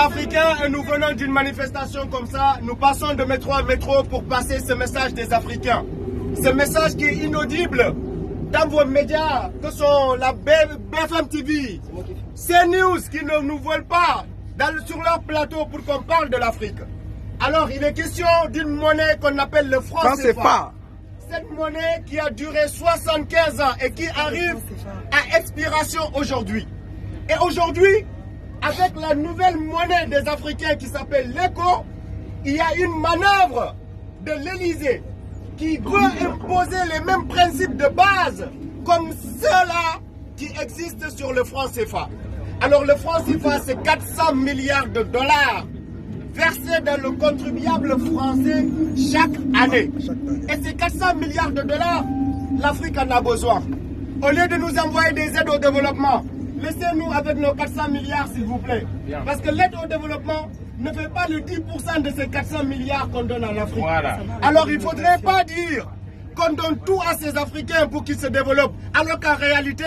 Africains et nous venons d'une manifestation comme ça. Nous passons de métro à métro pour passer ce message des Africains. Ce message qui est inaudible dans vos médias, que sont la BFM TV, CNews, qui ne nous veulent pas sur leur plateau pour qu'on parle de l'Afrique. Alors, il est question d'une monnaie qu'on appelle le franc CFA. Cette monnaie qui a duré 75 ans et qui arrive à expiration aujourd'hui. Et aujourd'hui, avec la nouvelle monnaie des Africains qui s'appelle l'ECO, il y a une manœuvre de l'Élysée qui veut imposer les mêmes principes de base comme ceux-là qui existent sur le franc CFA. Alors le franc CFA, c'est 400 milliards de dollars versés dans le contribuable français chaque année. Et ces 400 milliards de dollars, l'Afrique en a besoin. Au lieu de nous envoyer des aides au développement, laissez-nous avec nos 400 milliards s'il vous plaît. Parce que l'aide au développement ne fait pas le 10% de ces 400 milliards qu'on donne à l'Afrique. Voilà. Alors il ne faudrait pas dire qu'on donne tout à ces Africains pour qu'ils se développent. Alors qu'en réalité,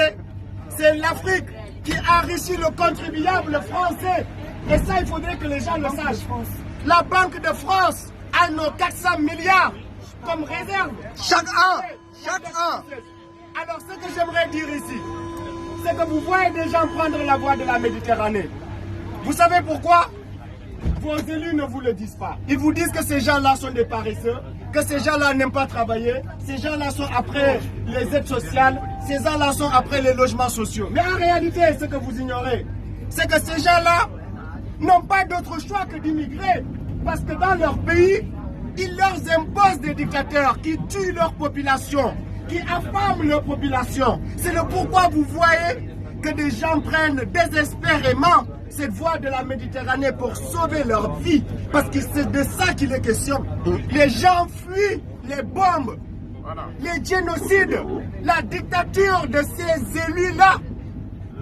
c'est l'Afrique qui enrichit le contribuable français. Et ça, il faudrait que les gens le sachent. La Banque de France a nos 400 milliards comme réserve. Chaque an. Alors ce que j'aimerais dire ici, c'est que vous voyez des gens prendre la voie de la Méditerranée. Vous savez pourquoi? Vos élus ne vous le disent pas. Ils vous disent que ces gens-là sont des paresseux, que ces gens-là n'aiment pas travailler, ces gens-là sont après les aides sociales, ces gens-là sont après les logements sociaux. Mais en réalité, ce que vous ignorez, c'est que ces gens-là n'ont pas d'autre choix que d'immigrer. Parce que dans leur pays, ils leur imposent des dictateurs qui tuent leur population, qui affament leur population. C'est le pourquoi vous voyez que des gens prennent désespérément cette voie de la Méditerranée pour sauver leur vie. Parce que c'est de ça qu'il est question. Les gens fuient les bombes, les génocides, la dictature de ces élus-là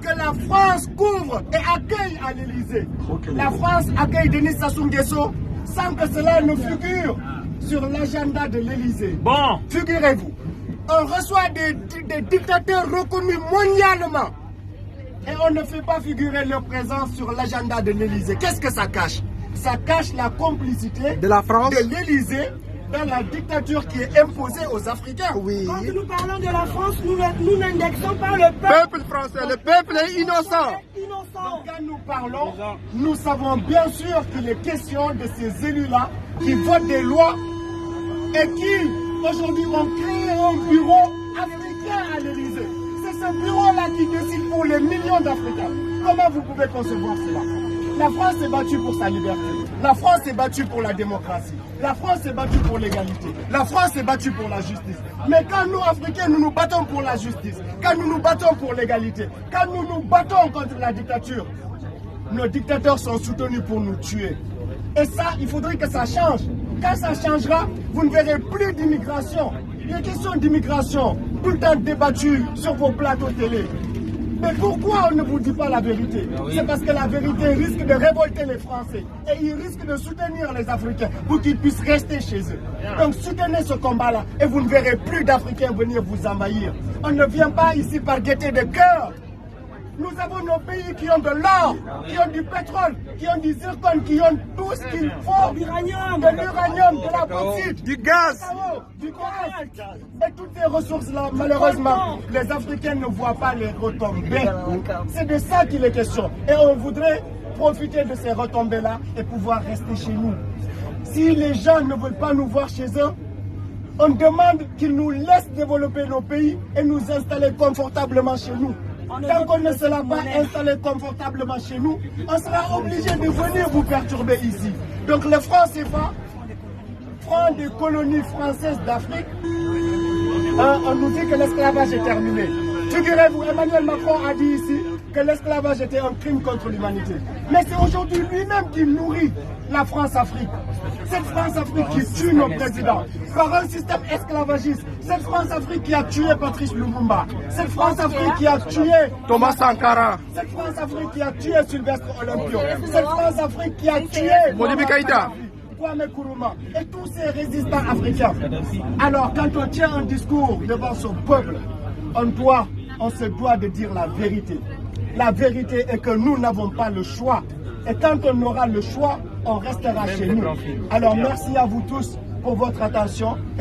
que la France couvre et accueille à l'Élysée. La France accueille Denis Sassou Nguesso sans que cela ne figure sur l'agenda de l'Élysée. Bon. Figurez-vous, on reçoit des dictateurs reconnus mondialement et on ne fait pas figurer leur présence sur l'agenda de l'Élysée. Qu'est-ce que ça cache? Ça cache la complicité de la France, de l'Élysée, dans la dictature qui est imposée aux Africains. Oui. Quand nous parlons de la France, nous n'indexons pas le peuple français. Le peuple est innocent. Donc quand nous parlons, nous savons bien sûr qu'il est question de ces élus-là qui votent des lois et qui aujourd'hui ont créé un bureau africain à l'Élysée. C'est ce bureau-là qui décide pour les millions d'Africains. Comment vous pouvez concevoir cela? La France s'est battue pour sa liberté. La France s'est battue pour la démocratie. La France s'est battue pour l'égalité. La France s'est battue pour la justice. Mais quand nous, Africains, nous nous battons pour la justice, quand nous nous battons pour l'égalité, quand nous nous battons contre la dictature, nos dictateurs sont soutenus pour nous tuer. Et ça, il faudrait que ça change. Quand ça changera, vous ne verrez plus d'immigration. Les questions d'immigration, tout le temps débattues sur vos plateaux télé. Mais pourquoi on ne vous dit pas la vérité? C'est parce que la vérité risque de révolter les Français. Et ils risquent de soutenir les Africains pour qu'ils puissent rester chez eux. Donc soutenez ce combat-là et vous ne verrez plus d'Africains venir vous envahir. On ne vient pas ici par gaieté de cœur. Nous avons nos pays qui ont de l'or, qui ont du pétrole, qui ont du zircon, qui ont tout ce qu'il faut, de l'uranium, de la bauxite, du gaz, et toutes ces ressources-là, malheureusement, les Africains ne voient pas les retombées. C'est de ça qu'il est question. Et on voudrait profiter de ces retombées-là et pouvoir rester chez nous. Si les gens ne veulent pas nous voir chez eux, on demande qu'ils nous laissent développer nos pays et nous installer confortablement chez nous. Tant qu'on ne sera pas installé confortablement chez nous, on sera obligé de venir vous perturber ici. Donc le franc CFA, franc des colonies françaises d'Afrique, on nous dit que l'esclavage est terminé. Figurez-vous, Emmanuel Macron a dit ici que l'esclavage était un crime contre l'humanité. Mais c'est aujourd'hui lui-même qui nourrit la France-Afrique. Cette France-Afrique qui tue nos présidents par un système esclavagiste. Cette France-Afrique qui a tué Patrice Lumumba. Cette France-Afrique qui a tué Thomas Sankara. Cette France-Afrique qui a tué Sylvestre Olympio. Cette France-Afrique qui a tué Modibo Keïta, Kwame Nkrumah et tous ces résistants africains. Alors quand on tient un discours devant son peuple, on se doit de dire la vérité. La vérité est que nous n'avons pas le choix Et quand on aura le choix, on restera chez nous. Alors merci à vous tous pour votre attention.